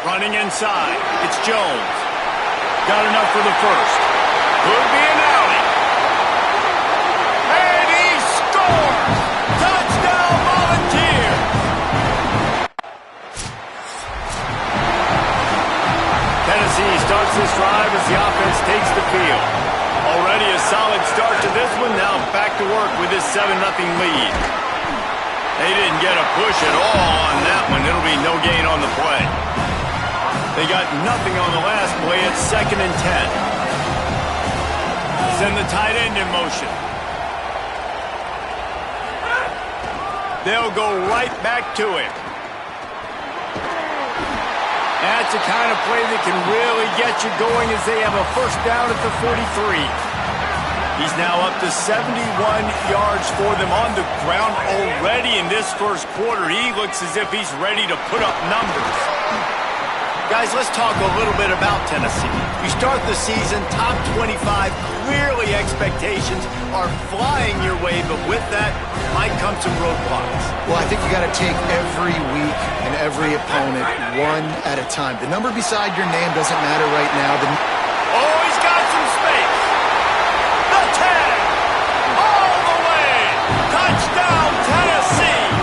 Running inside. It's Jones. Got enough for the first. Could be an alley. And he scores! Touchdown, Volunteer! Tennessee starts this drive as the offense takes the field. Already a solid start to this one. Now back to work with this 7-0 lead. They didn't get a push at all on that one. It'll be no gain on the play. They got nothing on the last play. It's 2nd and 10. Send the tight end in motion. They'll go right back to him. That's the kind of play that can really get you going as they have a first down at the 43. He's now up to 71 yards for them on the ground already in this first quarter. He looks as if he's ready to put up numbers. Guys, let's talk a little bit about Tennessee. You start the season top 25. Clearly expectations are flying your way, but with that might come some roadblocks. Well, I think you got to take every week and every opponent one at a time. The number beside your name doesn't matter right now. Oh, he's got some space. The 10. All the way. Touchdown, Tennessee.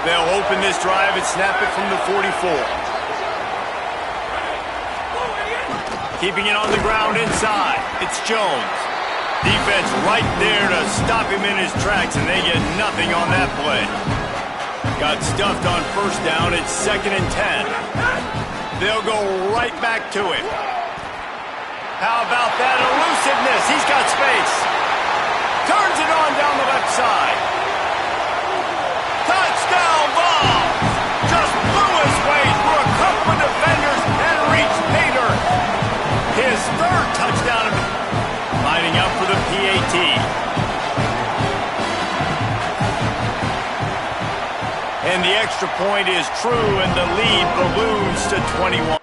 They'll open this drive and snap it from the 44. Keeping it on the ground inside. It's Jones. Defense right there to stop him in his tracks, and they get nothing on that play. Got stuffed on first down. It's 2nd and 10. They'll go right back to him. How about that elusiveness? He's got space. Turns it on down the left side. Touchdown ball! Just blew his way through a couple of defenders and reached Pater. His 3rd touchdown. Lining up for the PAT. And the extra point is true, and the lead balloons to 21.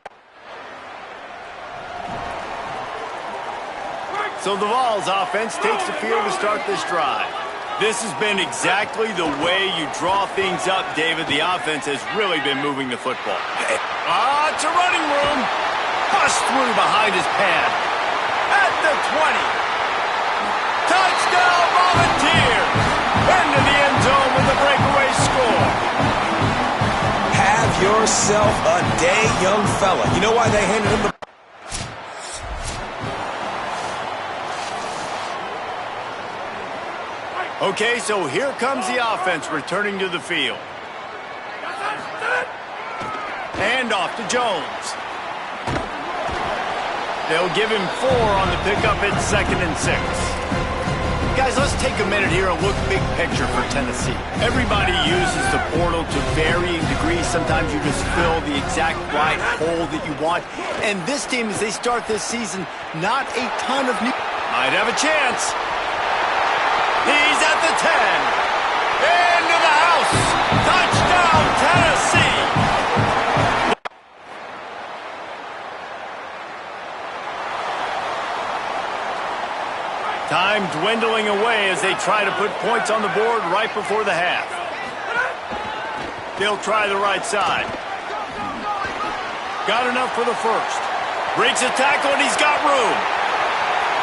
So the Vols offense takes the field to start this drive. This has been exactly the way you draw things up, David. The offense has really been moving the football. It's a running room. Bust through behind his pad. At the 20. Touchdown, Volunteers. Into the end zone with a breakaway score. Have yourself a day, young fella. You know why they handed him the... Okay, so here comes the offense returning to the field. Hand off to Jones. They'll give him 4 on the pickup at 2nd and 6. Guys, let's take a minute here and look big picture for Tennessee. Everybody uses the portal to varying degrees. Sometimes you just fill the exact right hole that you want. And this team, as they start this season, not a ton of new... Might have a chance. He's at the 10. Into the house. Touchdown, Tennessee. Time dwindling away as they try to put points on the board right before the half. They'll try the right side. Got enough for the first. Breaks a tackle and he's got room.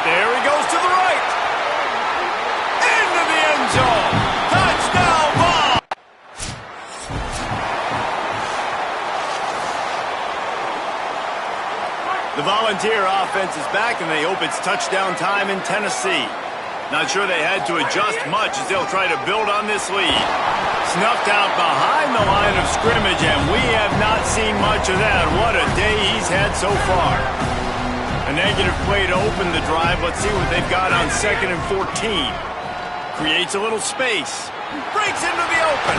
There he goes to the right. Into the end zone. Touchdown ball. The Volunteer offense is back, and they hope it's touchdown time in Tennessee. Not sure they had to adjust much as they'll try to build on this lead. Snuffed out behind the line of scrimmage, and we have not seen much of that. What a day he's had so far. A negative play to open the drive. Let's see what they've got on 2nd and 14. Creates a little space. Breaks into the open.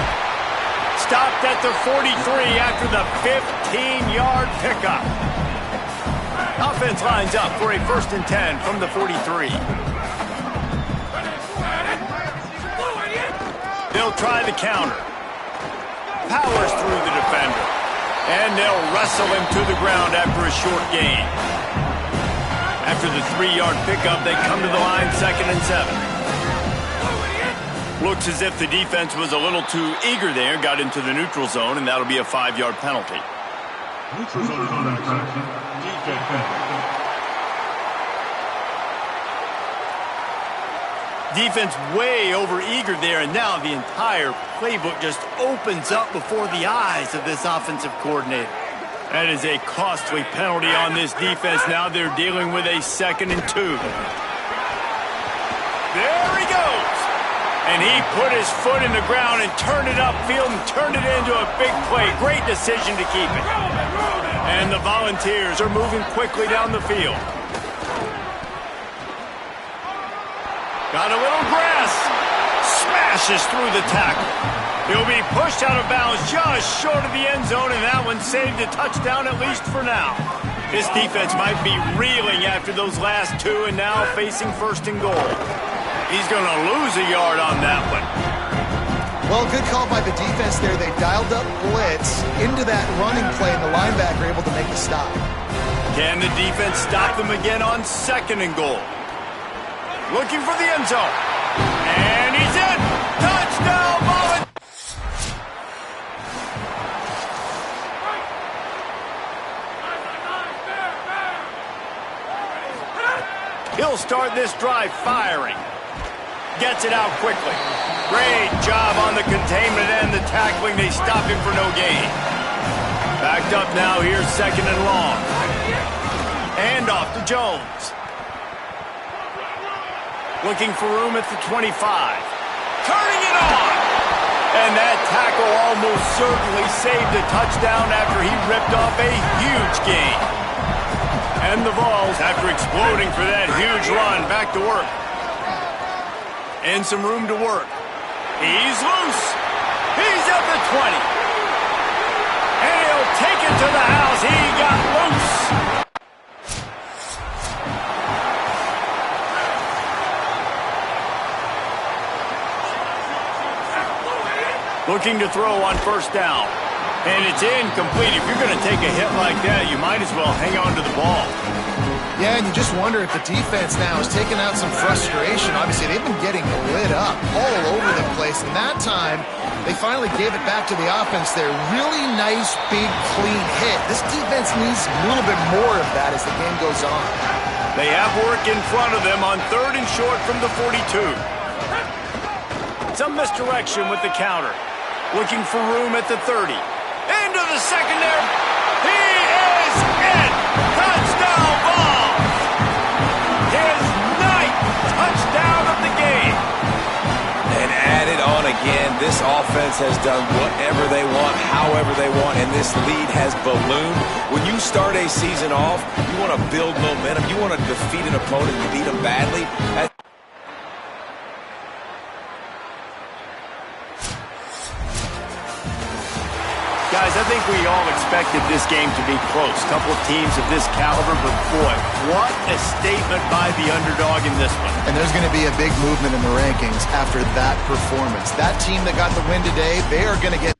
Stopped at the 43 after the 15-yard pickup. Offense lines up for a 1st and 10 from the 43. They'll try the counter. Powers through the defender. And they'll wrestle him to the ground after a short gain. After the 3-yard pickup, they come to the line 2nd and 7. Looks as if the defense was a little too eager there, got into the neutral zone, and that'll be a 5-yard penalty. Neutral zone defense way over eager there, and now the entire playbook just opens up before the eyes of this offensive coordinator. That is a costly penalty on this defense. Now they're dealing with a 2nd and 2. There he goes. And he put his foot in the ground and turned it upfield and turned it into a big play. Great decision to keep it. And the Volunteers are moving quickly down the field. Got a little grass. Smashes through the tackle. He'll be pushed out of bounds just short of the end zone, and that one saved a touchdown, at least for now. This defense might be reeling after those last 2 and now facing 1st and goal. He's going to lose a yard on that one. Well, good call by the defense there. They dialed up blitz into that running play, and the linebacker able to make the stop. Can the defense stop them again on 2nd and goal? Looking for the end zone. And he's in. Touchdown, Volunteers. He'll start this drive firing. Gets it out quickly. Great job on the containment and the tackling. They stop him for no gain. Backed up now. Here's 2nd and long. And off to Jones. Looking for room at the 25. Turning it on. And that tackle almost certainly saved a touchdown after he ripped off a huge gain. And the Vols, after exploding for that huge run, back to work. And some room to work. He's loose. He's at the 20. And he'll take it to the house. He got loose. Looking to throw on 1st down. And it's incomplete. If you're going to take a hit like that, you might as well hang on to the ball. Yeah, and you just wonder if the defense now is taking out some frustration. Obviously, they've been getting lit up all over the place. And that time, they finally gave it back to the offense there. Really nice, big, clean hit. This defense needs a little bit more of that as the game goes on. They have work in front of them on 3rd and short from the 42. Some misdirection with the counter. Looking for room at the 30. Into the secondary. He is in. Touchdown ball. His 9th touchdown of the game. And added on again, this offense has done whatever they want, however they want, and this lead has ballooned. When you start a season off, you want to build momentum. You want to defeat an opponent. You beat them badly. Guys, I think we all expected this game to be close. Couple of teams of this caliber, but boy, what a statement by the underdog in this one. And there's going to be a big movement in the rankings after that performance. That team that got the win today, they are going to get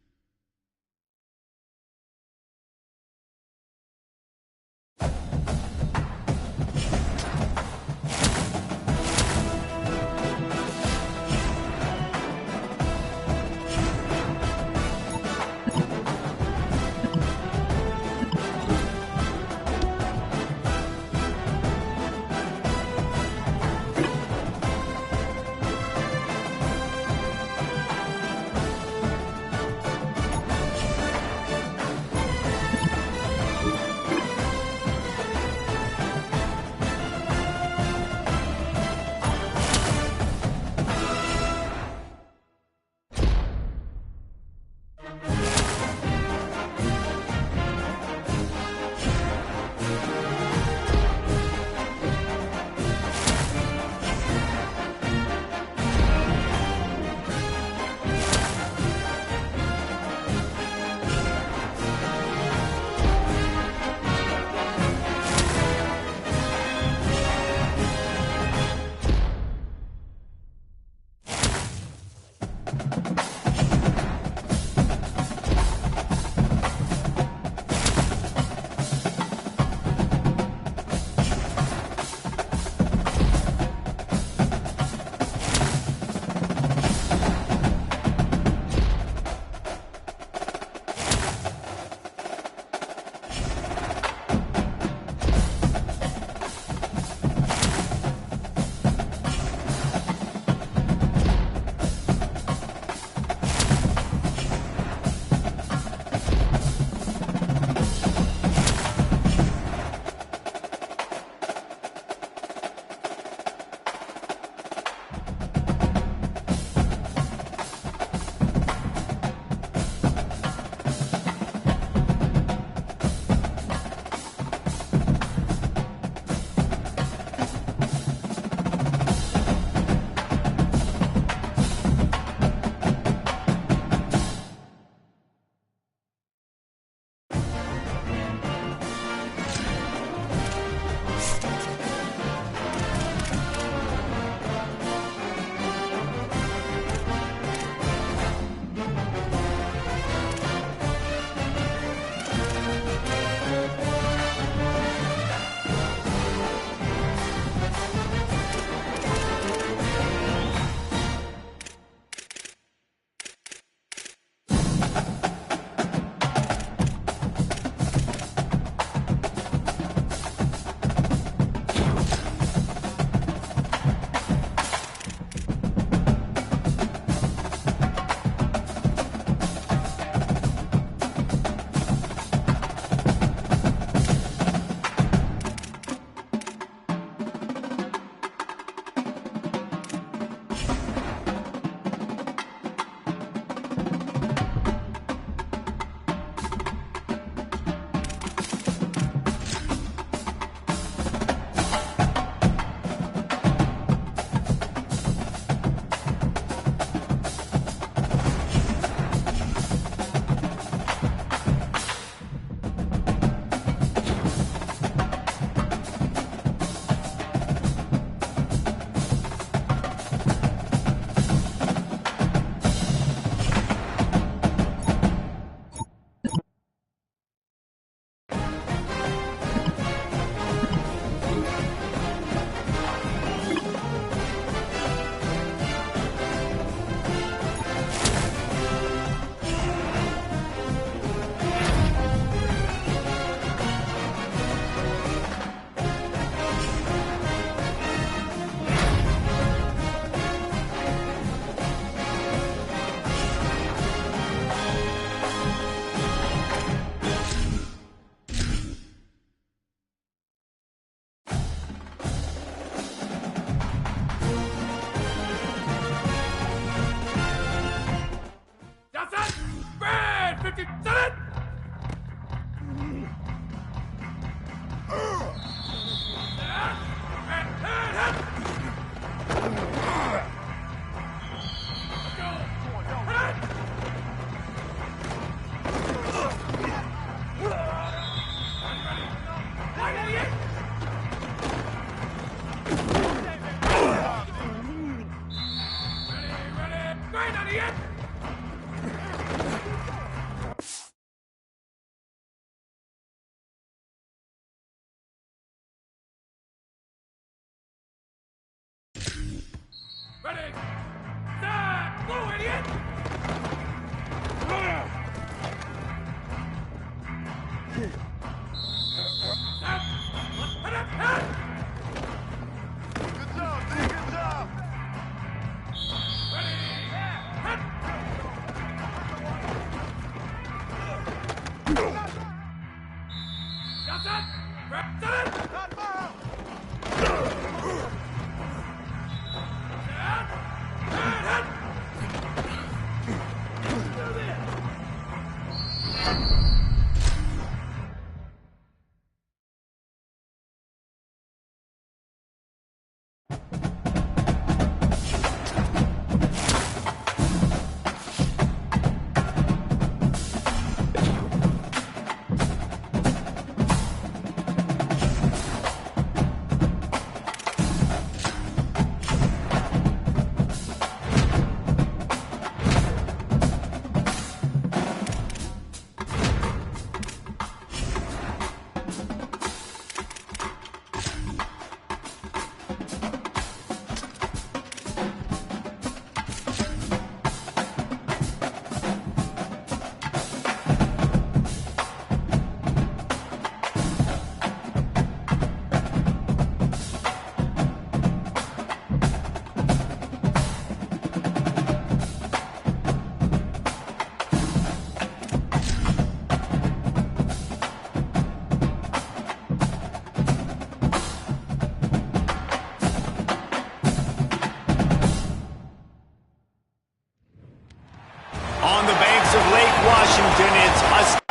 On the banks of Lake Washington, it's Husky.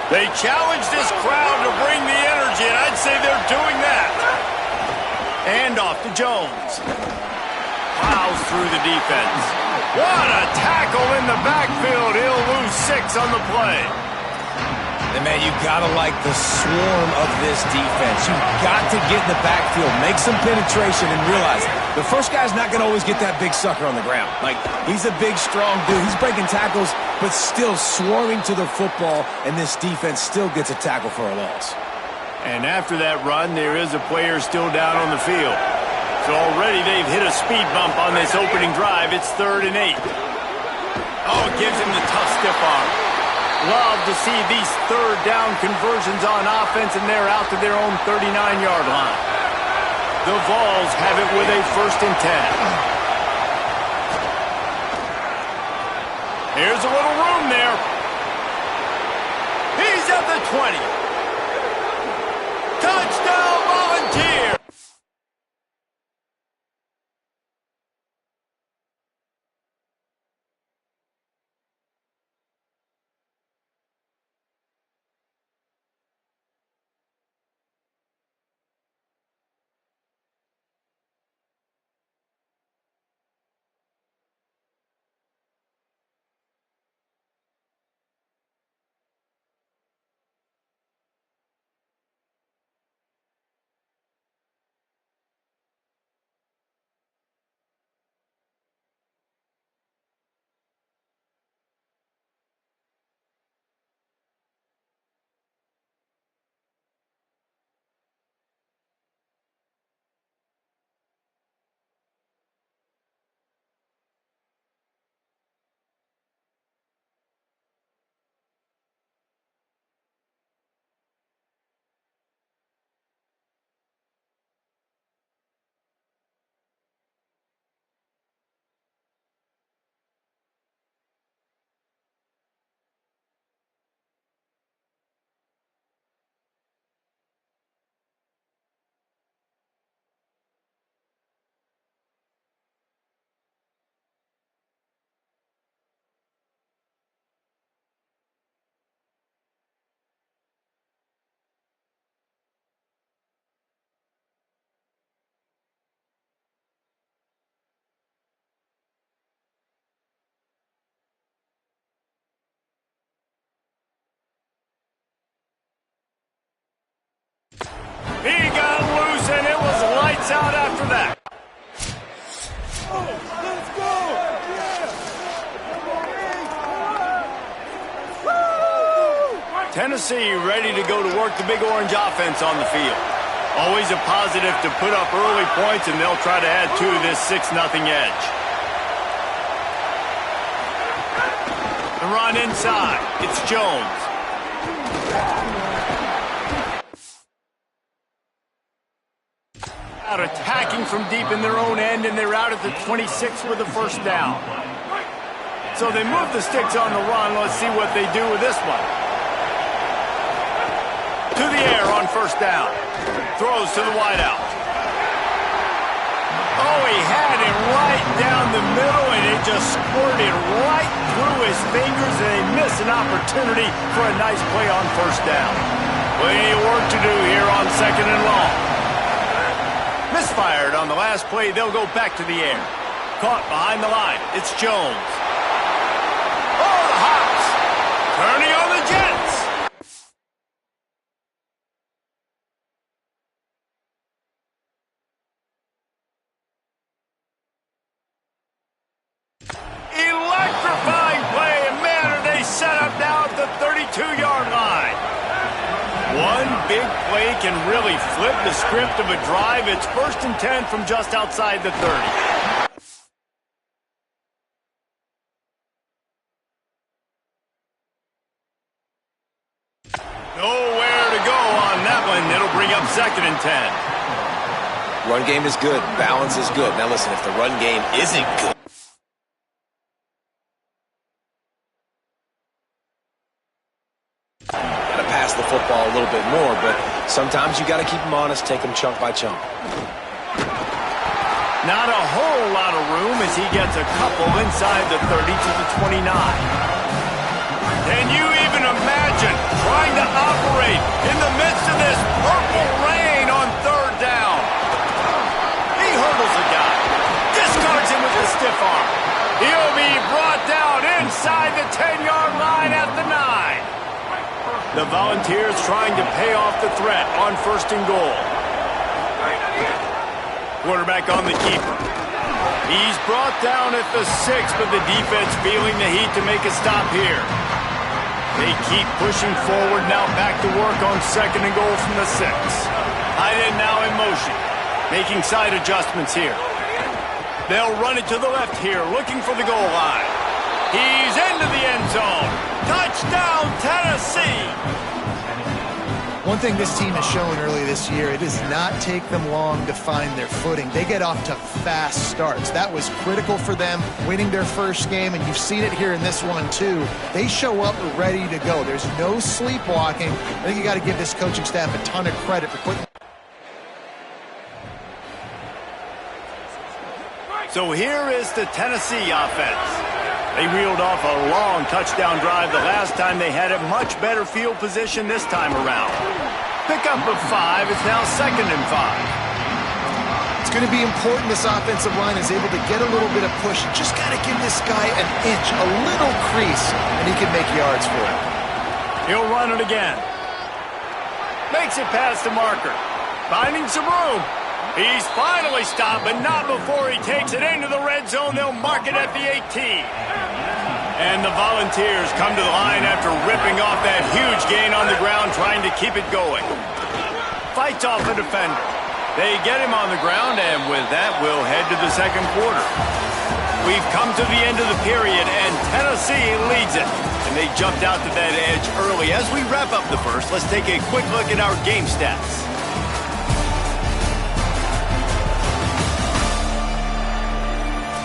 They challenge this crowd to bring the energy, and I'd say they're doing that. And off to Jones. Plows through the defense. What a tackle in the backfield. He'll lose 6 on the play. And, man, you got to like the swarm of this defense. You've got to get in the backfield, make some penetration, and realize the first guy's not going to always get that big sucker on the ground. Like, he's a big, strong dude. He's breaking tackles, but still swarming to the football, and this defense still gets a tackle for a loss. And after that run, there is a player still down on the field. So already they've hit a speed bump on this opening drive. It's 3rd and 8. Oh, it gives him the tough stiff arm. Love to see these 3rd down conversions on offense, and they're out to their own 39-yard line. The Vols have it with a 1st and 10. Here's a little room there. He's at the 20. Touchdown, Volunteer! Tennessee ready to go to work the Big Orange offense on the field. Always a positive to put up early points, and they'll try to add to this 6-0 edge. The run inside. It's Jones. Out attacking from deep in their own end, and they're out at the 26 with a first down. So they move the sticks on the run. Let's see what they do with this one. To the air on first down. Throws to the wideout. Oh, he had it right down the middle, and it just squirted right through his fingers, and they miss an opportunity for a nice play on first down. Plenty of work to do here on 2nd and long. Misfired on the last play. They'll go back to the air. Caught behind the line. It's Jones. Oh, the Hawks. Turning on the Jets. Electrifying play, and man, are they set up now at the 32-yard line. One big play can really flip the script of a drive. It's 1st and 10 from just outside the 30. Nowhere to go on that one. It'll bring up 2nd and 10. Run game is good. Balance is good. Now listen, if the run game isn't good, the football a little bit more, but sometimes you got to keep them honest, take them chunk by chunk. Not a whole lot of room as he gets a couple inside the 30 to the 29. Can you even imagine trying to operate in the midst of this purple rain on 3rd down? He hurdles a guy, discards him with a stiff arm. He'll be brought down inside the 10-yard line at the 9. The Volunteers trying to pay off the threat on 1st and goal. Quarterback on the keeper. He's brought down at the 6, but the defense feeling the heat to make a stop here. They keep pushing forward, now back to work on 2nd and goal from the 6. Tight end now in motion, making side adjustments here. They'll run it to the left here, looking for the goal line. He's into the end zone. Touchdown, Tennessee! One thing this team has shown early this year, it does not take them long to find their footing. They get off to fast starts. That was critical for them, winning their first game, and you've seen it here in this one too. They show up ready to go. There's no sleepwalking. I think you got to give this coaching staff a ton of credit for putting. So here is the Tennessee offense. They reeled off a long touchdown drive the last time. They had a much better field position this time around. Pickup of 5. It's now 2nd and 5. It's going to be important this offensive line is able to get a little bit of push. You just got to give this guy an inch, a little crease, and he can make yards for it. He'll run it again. Makes it past the marker. Finding some room. He's finally stopped, but not before he takes it into the red zone. They'll mark it at the 18. And the Volunteers come to the line after ripping off that huge gain on the ground, trying to keep it going. Fights off a defender. They get him on the ground, and with that, we'll head to the 2nd quarter. We've come to the end of the period, and Tennessee leads it. And they jumped out to that edge early. As we wrap up the first, let's take a quick look at our game stats.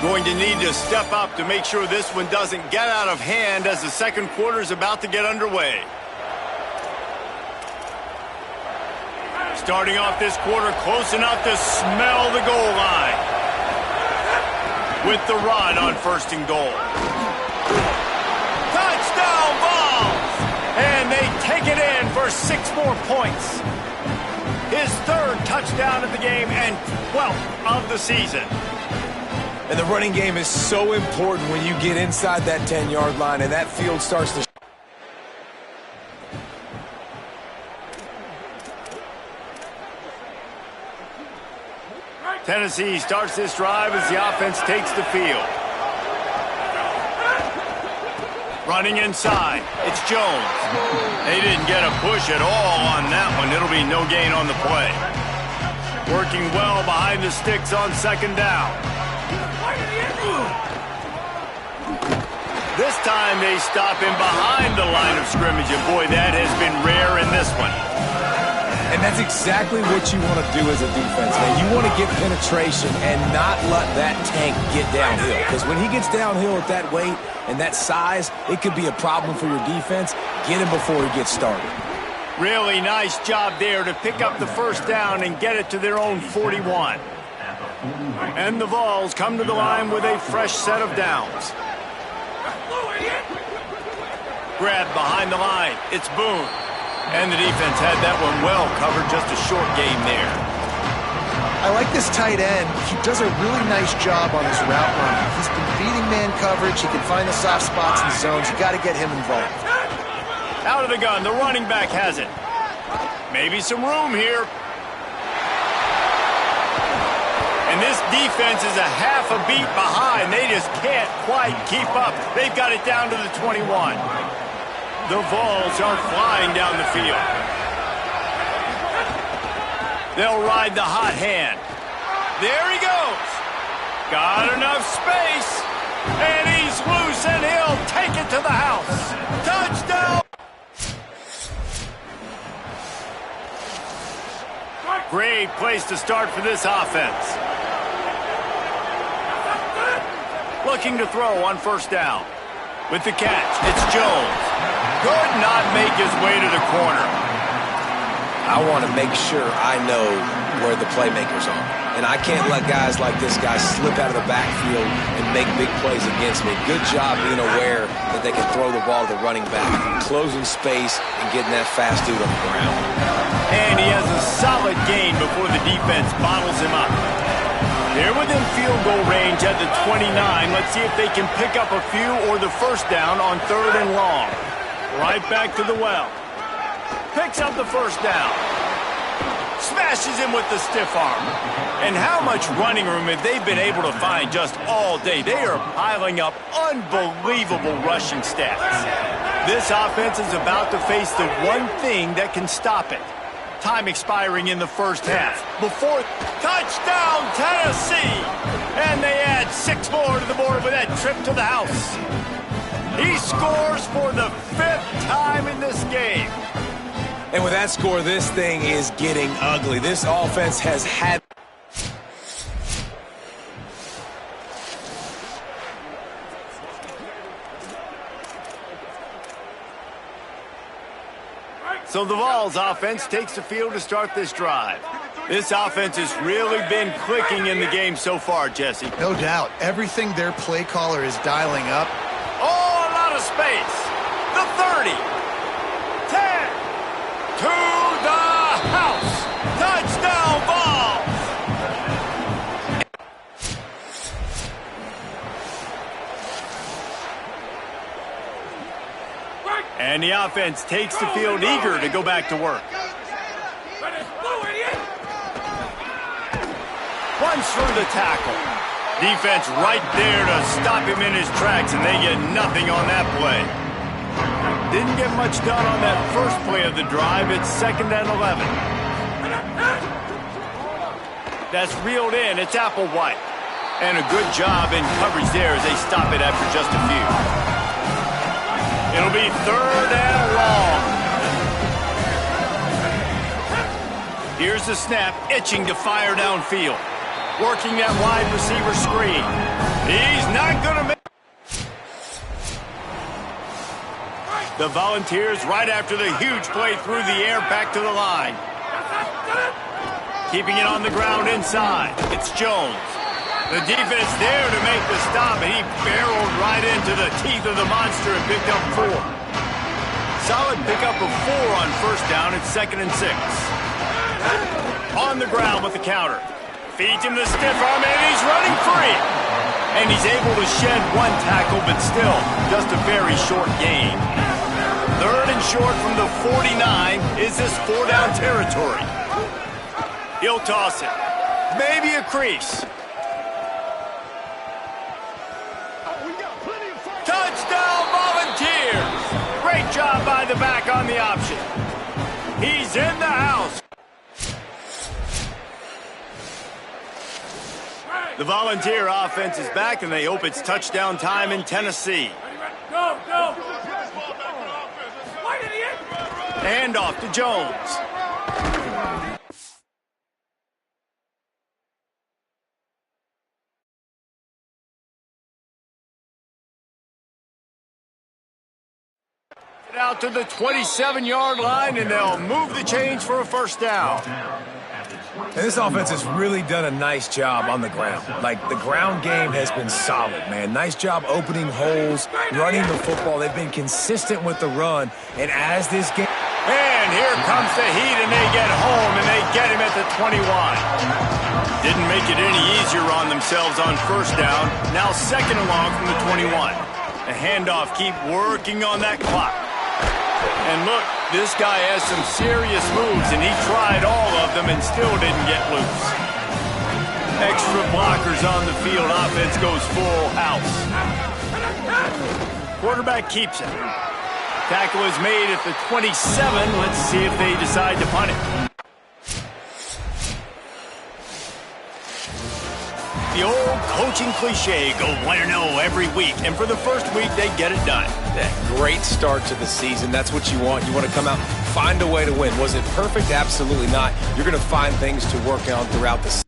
Going to need to step up to make sure this one doesn't get out of hand as the 2nd quarter is about to get underway. Starting off this quarter close enough to smell the goal line. With the run on 1st and goal. Touchdown Vols! And they take it in for 6 more points. His 3rd touchdown of the game and 12th of the season. And the running game is so important when you get inside that 10-yard line and that field starts to... Tennessee starts this drive as the offense takes the field. Running inside, it's Jones. They didn't get a push at all on that one. It'll be no gain on the play. Working well behind the sticks on second down. This time they stop him behind the line of scrimmage, and boy, that has been rare in this one. And that's exactly what you want to do as a defense, man. You want to get penetration and not let that tank get downhill. Because when he gets downhill at that weight and that size, it could be a problem for your defense. Get him before he gets started. Really nice job there to pick up the first down and get it to their own 41. And the Vols come to the line with a fresh set of downs. Grab behind the line. It's Boone. And the defense had that one well covered, just a short game there. I like this tight end. He does a really nice job on his route running. He's been beating man coverage. He can find the soft spots in the zones. You got to get him involved. Out of the gun, the running back has it. Maybe some room here. And this defense is a half a beat behind. They just can't quite keep up. They've got it down to the 21. The Vols are flying down the field. They'll ride the hot hand. There he goes. Got enough space. And he's loose, and he'll take it to the house. Touchdown! Great place to start for this offense. Looking to throw on first down. With the catch, it's Jones. Could not make his way to the corner. I want to make sure I know where the playmakers are. And I can't let guys like this guy slip out of the backfield and make big plays against me. Good job being aware that they can throw the ball to the running back, closing space and getting that fast dude on the ground. And he has a solid gain before the defense bottles him up. They're within field goal range at the 29. Let's see if they can pick up a few or the first down on third and long. Right back to the well. Picks up the first down. Smashes him with the stiff arm. And how much running room have they been able to find just all day? They are piling up unbelievable rushing stats. This offense is about to face the one thing that can stop it. Time expiring in the first half. Before touchdown, Tennessee! And they add 6 more to the board with that trip to the house. He scores for the 5th time in this game. And with that score, this thing is getting ugly. This offense has had... So the Vols offense takes the field to start this drive. This offense has really been clicking in the game so far, Jesse. No doubt. Everything their play caller is dialing up. Oh, a lot of space. The 30. 10. To the house. Touchdown, Vols. And the offense takes the field eager to go back to work. Runs through the tackle. Defense right there to stop him in his tracks, and they get nothing on that play. Didn't get much done on that first play of the drive. It's 2nd and 11. That's reeled in. It's Applewhite. And a good job in coverage there as they stop it after just a few. It'll be 3rd and long. Here's the snap, itching to fire downfield. Working that wide receiver screen. He's not going to make... The Volunteers right after the huge play through the air back to the line. Keeping it on the ground inside. It's Jones. The defense there to make the stop, and he barreled right into the teeth of the monster and picked up 4. Solid pickup of 4 on first down. It's 2nd and 6. On the ground with the counter. Feeds him the stiff arm, and he's running free. And he's able to shed 1 tackle, but still just a very short gain. 3rd and short from the 49. Is this 4-down territory? He'll toss it. Maybe a crease. Touchdown, Volunteers! the back on the option. He's in the house. The Volunteer offense is back, and they hope it's touchdown time in Tennessee. Go, go! Hand off to Jones. Out to the 27-yard line, and they'll move the chains for a first down. And this offense has really done a nice job on the ground. Like, the ground game has been solid, man. Nice job opening holes, running the football. They've been consistent with the run. And as this game... And here comes the heat, and they get home, and they get him at the 21. Didn't make it any easier on themselves on first down. Now second and long from the 21. The handoff, keep working on that clock. And look, this guy has some serious moves, and he tried all of them and still didn't get loose. Extra blockers on the field. Offense goes full house. Quarterback keeps it. Tackle is made at the 27. Let's see if they decide to punt it. The old coaching cliche, go 1-0 every week. And for the first week, they get it done. That great start to the season. That's what you want. You want to come out, find a way to win. Was it perfect? Absolutely not. You're going to find things to work on throughout the season.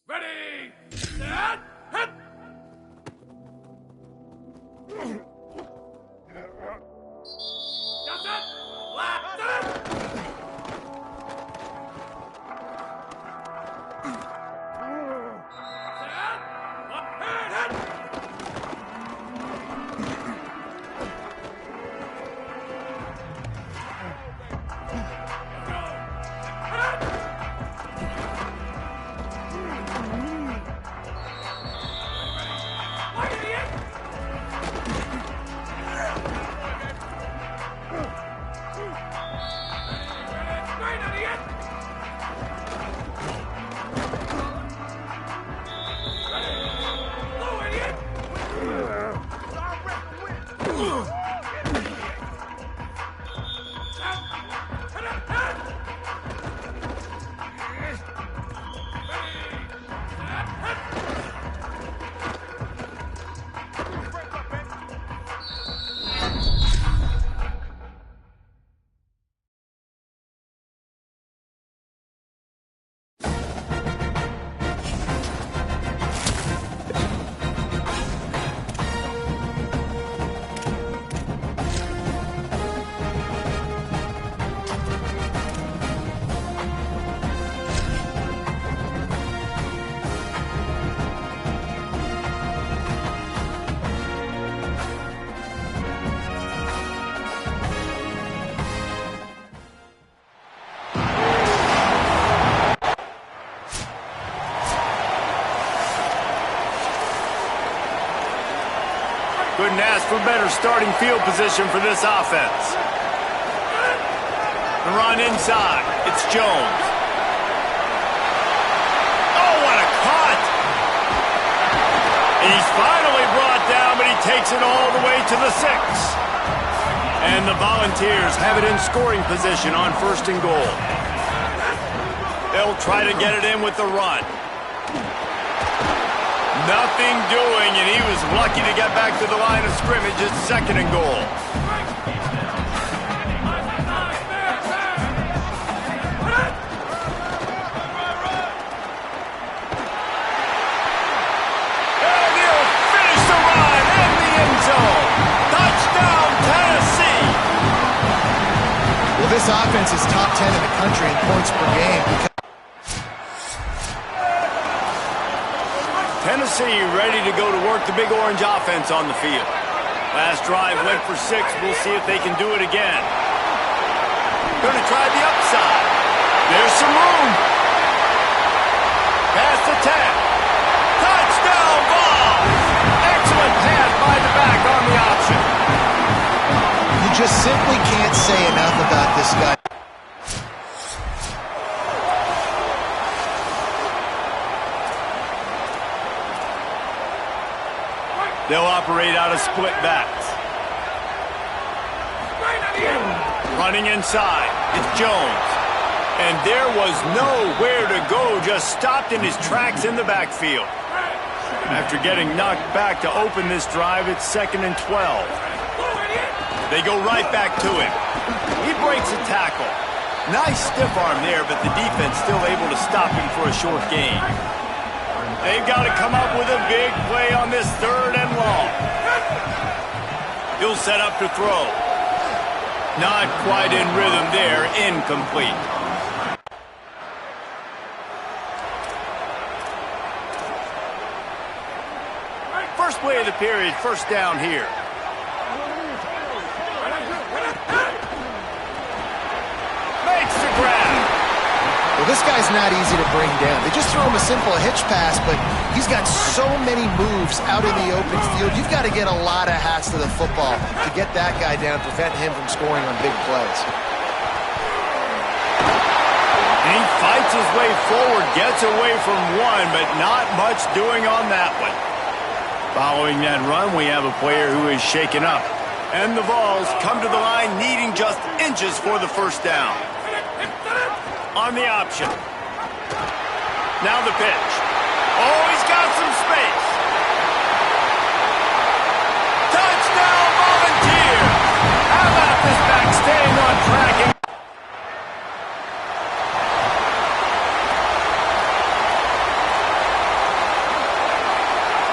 Ready, set, hit! That's it! Left it! Set, hit, hit! Go! Hit! Couldn't ask for better starting field position for this offense. The run inside. It's Jones. Oh, what a cut! He's finally brought down, but he takes it all the way to the 6. And the Volunteers have it in scoring position on 1st and goal. They'll try to get it in with the run. Nothing doing, and he was lucky to get back to the line of scrimmage at 2nd and goal. And he'll finish the run in the end zone. Touchdown, Tennessee! Well, this offense is top 10 in the country in points per game. Tennessee ready to go to work the Big Orange offense on the field. Last drive went for 6. We'll see if they can do it again. Going to try the upside. There's some room. Pass to 10. Touchdown ball. Excellent pass by the back on the option. You just simply can't say enough about this guy. They'll operate out of split backs. Running inside, it's Jones. And there was nowhere to go, just stopped in his tracks in the backfield. After getting knocked back to open this drive, it's 2nd and 12. They go right back to him. He breaks a tackle. Nice stiff arm there, but the defense still able to stop him for a short gain. They've got to come up with a big play on this 3rd and long. He'll set up to throw. Not quite in rhythm there, incomplete. First play of the period, 1st down here. Makes the grab. Well, this guy's not easy to bring down. They just throw him a simple hitch pass, but he's got so many moves out in the open field. You've got to get a lot of hats to the football to get that guy down, prevent him from scoring on big plays. And he fights his way forward, gets away from one, but not much doing on that one. Following that run, we have a player who is shaken up. And the Vols come to the line needing just inches for the 1st down. On the option. Now the pitch. Oh, he's got some space. Touchdown, Volunteers! How about this back staying on track?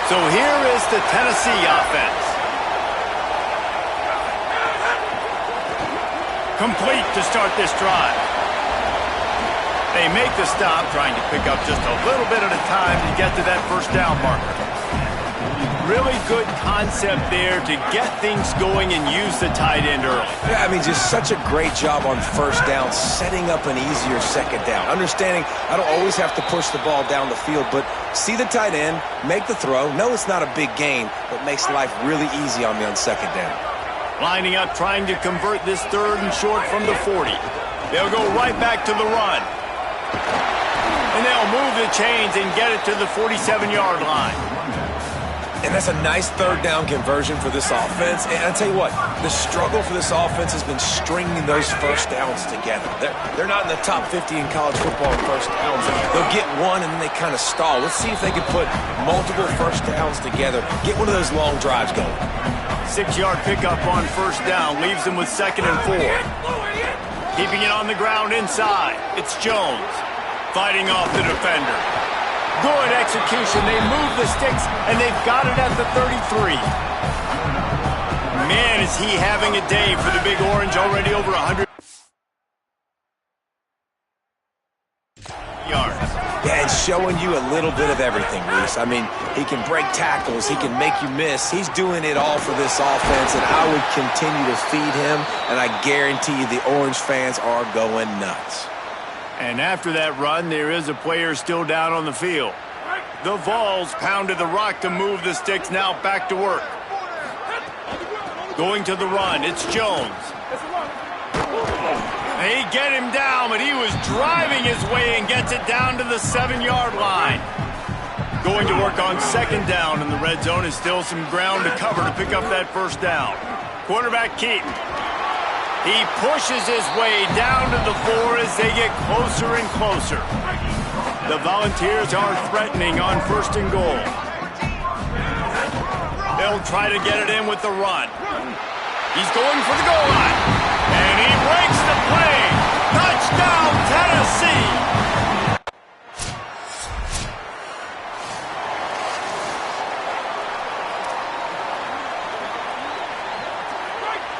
So here is the Tennessee offense. Complete to start this drive. They make the stop, trying to pick up just a little bit at a time to get to that 1st down marker. Really good concept there to get things going and use the tight end early. Yeah, I mean, just such a great job on 1st down, setting up an easier 2nd down. Understanding I don't always have to push the ball down the field, but see the tight end, make the throw. No, it's not a big gain, but makes life really easy on me on 2nd down. Lining up, trying to convert this 3rd and short from the 40. They'll go right back to the run. And they'll move the chains and get it to the 47-yard line. And that's a nice 3rd down conversion for this offense. And I'll tell you what, the struggle for this offense has been stringing those 1st downs together. They're not in the top 50 in college football in 1st downs. They'll get one and then they kind of stall. Let's see if they can put multiple 1st downs together, get one of those long drives going. 6-yard pickup on 1st down leaves them with 2nd and 4. Keeping it on the ground inside. It's Jones fighting off the defender. Good execution. They move the sticks, and they've got it at the 33. Man, is he having a day for the Big Orange, already over 100 yards. Yeah, and showing you a little bit of everything, Reese. I mean, he can break tackles. He can make you miss. He's doing it all for this offense, and I would continue to feed him, and I guarantee you the Orange fans are going nuts. And after that run, there is a player still down on the field. The Vols pounded the rock to move the sticks, now back to work. Going to the run, it's Jones. They get him down, but he was driving his way and gets it down to the 7-yard line. Going to work on second down in the red zone is still some ground to cover to pick up that first down. Quarterback Keaton. He pushes his way down to the 4 as they get closer and closer. The Volunteers are threatening on first and goal. They'll try to get it in with the run. He's going for the goal line. And he breaks the play. Touchdown, Tennessee!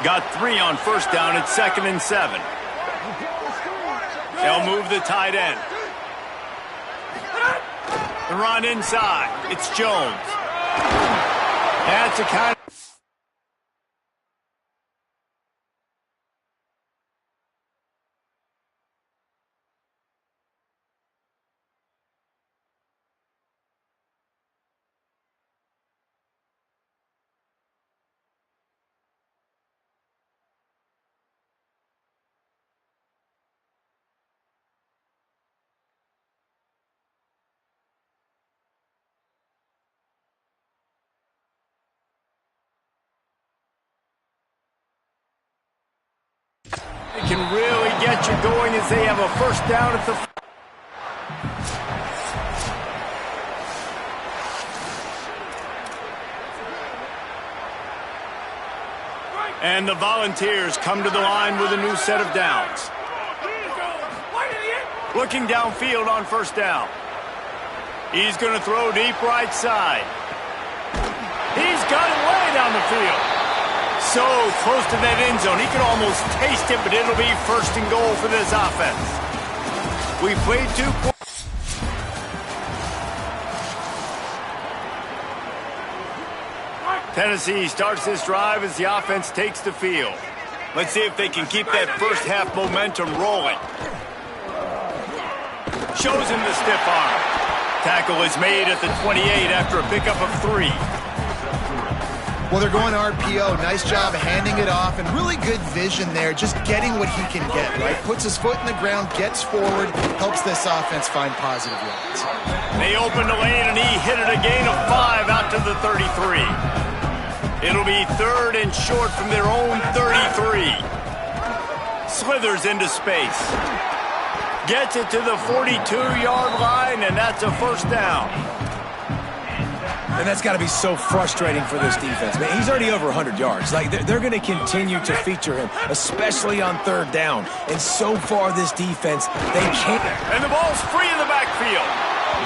Got 3 on first down at 2nd and 7. They'll move the tight end. The run inside. It's Jones. That's a kind of... They can really get you going as they have a first down at the... And the Volunteers come to the line with a new set of downs. Looking downfield on first down. He's going to throw deep right side. He's got it way down the field. So close to that end zone. He could almost taste it, but it'll be first and goal for this offense. We played 2 quarters. Tennessee starts this drive as the offense takes the field. Let's see if they can keep that first half momentum rolling. Shows him the stiff arm. Tackle is made at the 28 after a pickup of 3. Well, they're going RPO. Nice job handing it off, and really good vision there, just getting what he can get, right? Puts his foot in the ground, gets forward, helps this offense find positive yards. They open the lane, and he hit it a gain of 5 out to the 33. It'll be 3rd and short from their own 33. Slithers into space. Gets it to the 42-yard line, and that's a first down. And that's got to be so frustrating for this defense. Man, he's already over 100 yards. Like, they're going to continue to feature him, especially on 3rd down. And so far, this defense, they can't. And the ball's free in the backfield.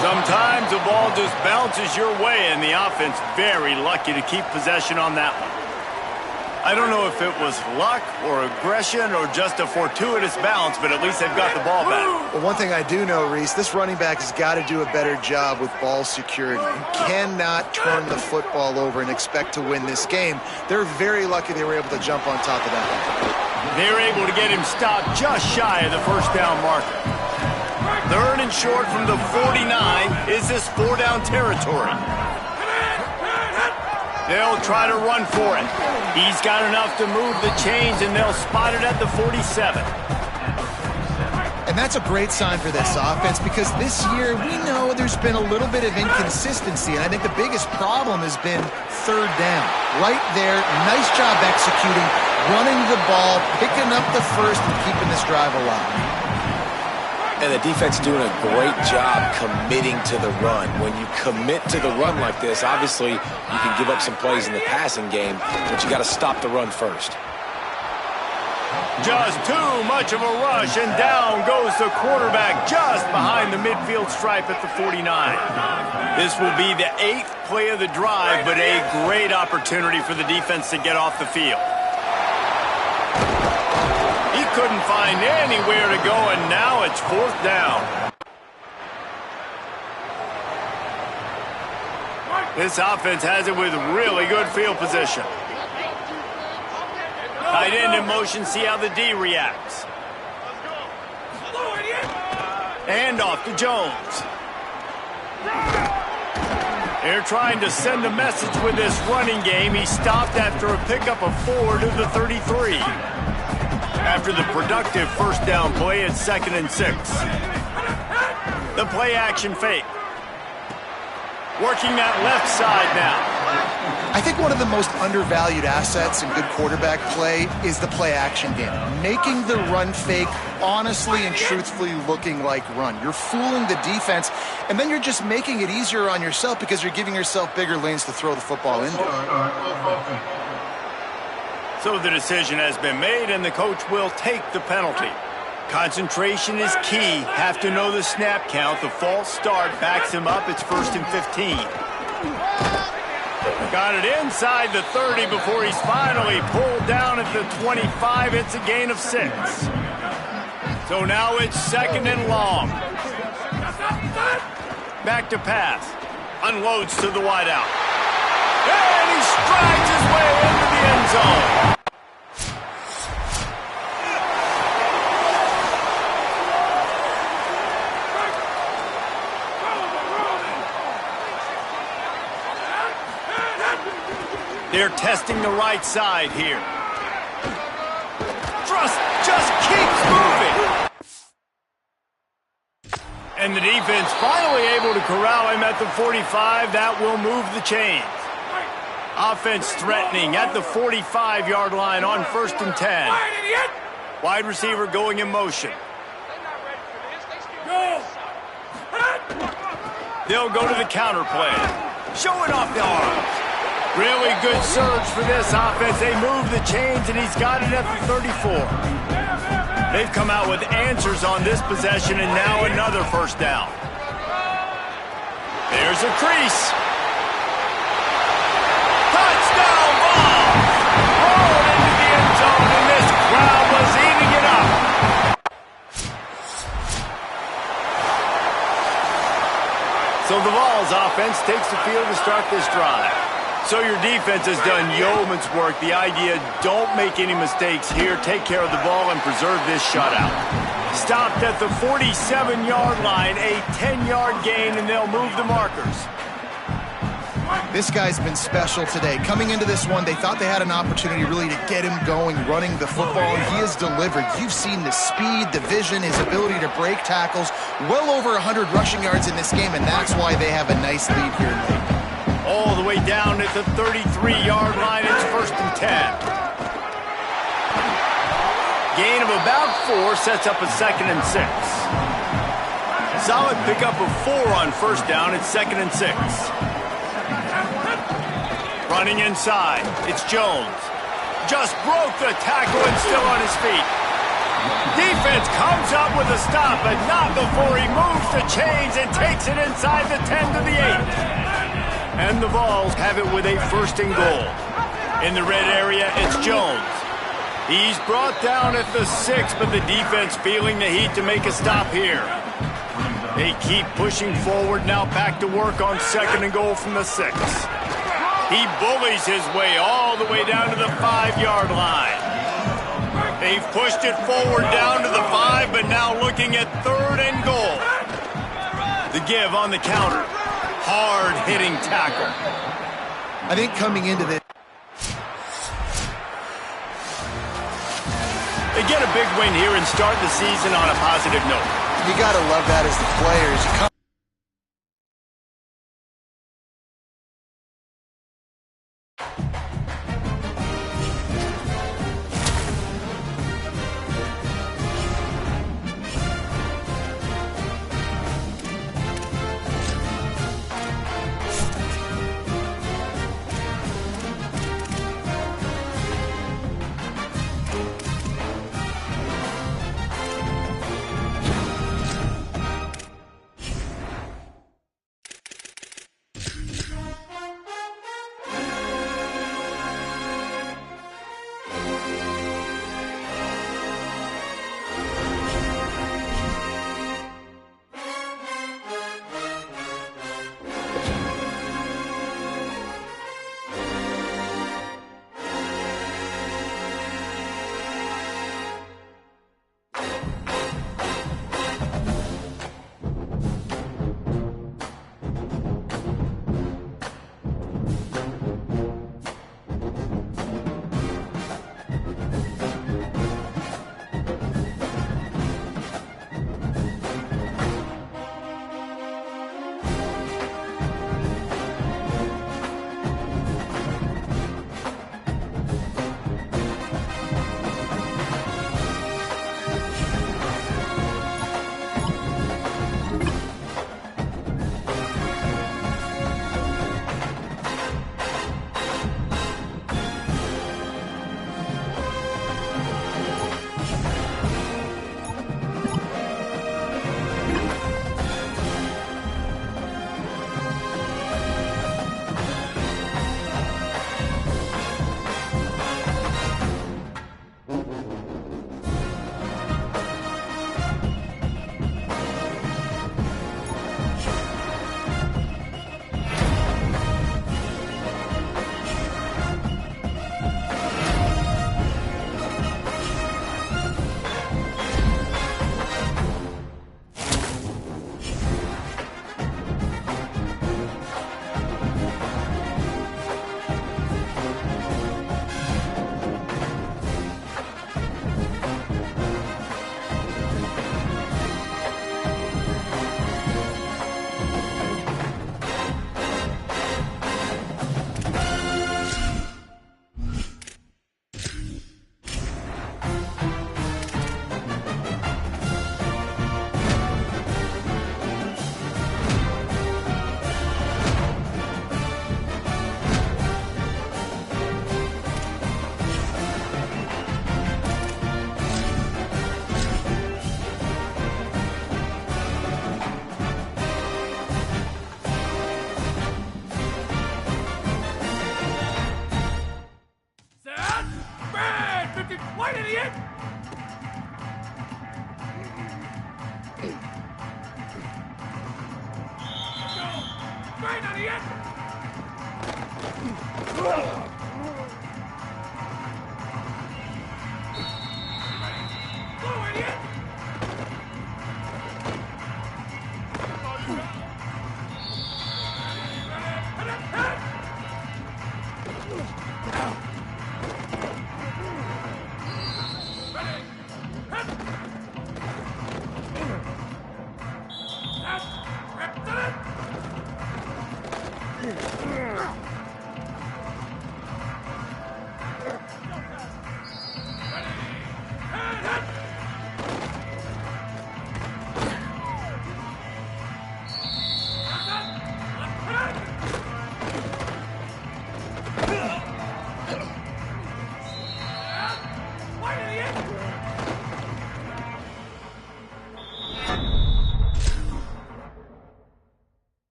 Sometimes the ball just bounces your way, and the offense very lucky to keep possession on that one. I don't know if it was luck or aggression or just a fortuitous bounce, but at least they've got the ball back. Well, one thing I do know, Reese, this running back has got to do a better job with ball security. You cannot turn the football over and expect to win this game. They're very lucky they were able to jump on top of that. They were able to get him stopped just shy of the first down marker. 3rd and short from the 49 is this 4-down territory. They'll try to run for it. He's got enough to move the chains, and they'll spot it at the 47. And that's a great sign for this offense, because this year we know there's been a little bit of inconsistency, and I think the biggest problem has been 3rd down. Right there, nice job executing, running the ball, picking up the first, and keeping this drive alive. And the defense doing a great job committing to the run. When you commit to the run like this, obviously you can give up some plays in the passing game, but you got to stop the run first. Just too much of a rush, and down goes the quarterback just behind the midfield stripe at the 49. This will be the 8th play of the drive, but a great opportunity for the defense to get off the field. He couldn't find anywhere to go, and now it's 4th down. This offense has it with really good field position. Tight end in motion, see how the D reacts. And off to Jones. They're trying to send a message with this running game. He stopped after a pickup of 4 to the 33. After the productive first down play, it's 2nd and 6. The play action fake. Working that left side now. I think one of the most undervalued assets in good quarterback play is the play action game. Making the run fake honestly and truthfully looking like run. You're fooling the defense, and then you're just making it easier on yourself because you're giving yourself bigger lanes to throw the football into. So the decision has been made, and the coach will take the penalty. Concentration is key. Have to know the snap count. The false start backs him up. It's 1st and 15. Got it inside the 30 before he's finally pulled down at the 25. It's a gain of 6. So now it's 2nd and long. Back to pass. Unloads to the wideout. And he strides his way into the end zone. They're testing the right side here. Just keeps moving. And the defense finally able to corral him at the 45. That will move the chains. Offense threatening at the 45-yard line on 1st and 10. Wide receiver going in motion. They'll go to the counter play. Showing off the arms. Really good surge for this offense. They move the chains, and he's got it at the 34. They've come out with answers on this possession, and now another first down. There's a crease. Touchdown ball! Rolled into the end zone, and this crowd was eating it up. So the Vols offense takes the field to start this drive. So your defense has done yeoman's work. The idea, don't make any mistakes here. Take care of the ball and preserve this shutout. Stopped at the 47-yard line, a 10-yard gain, and they'll move the markers. This guy's been special today. Coming into this one, they thought they had an opportunity really to get him going, running the football, and he has delivered. You've seen the speed, the vision, his ability to break tackles. Well over 100 rushing yards in this game, and that's why they have a nice lead here late. All the way down at the 33-yard line, it's 1st and 10. Gain of about 4 sets up a 2nd and 6. Solid pickup of 4 on first down, it's 2nd and 6. Running inside, it's Jones. Just broke the tackle and still on his feet. Defense comes up with a stop, but not before he moves the chains and takes it inside the 10 to the 8. And the Vols have it with a 1st and goal. In the red area, it's Jones. He's brought down at the 6, but the defense feeling the heat to make a stop here. They keep pushing forward, now back to work on 2nd and goal from the 6. He bullies his way all the way down to the 5-yard line. They've pushed it forward down to the 5, but now looking at 3rd and goal. The give on the counter. Hard-hitting tackle. I think coming into this, they get a big win here and start the season on a positive note. you got to love that as the players. You come Right on the end! Go, idiot!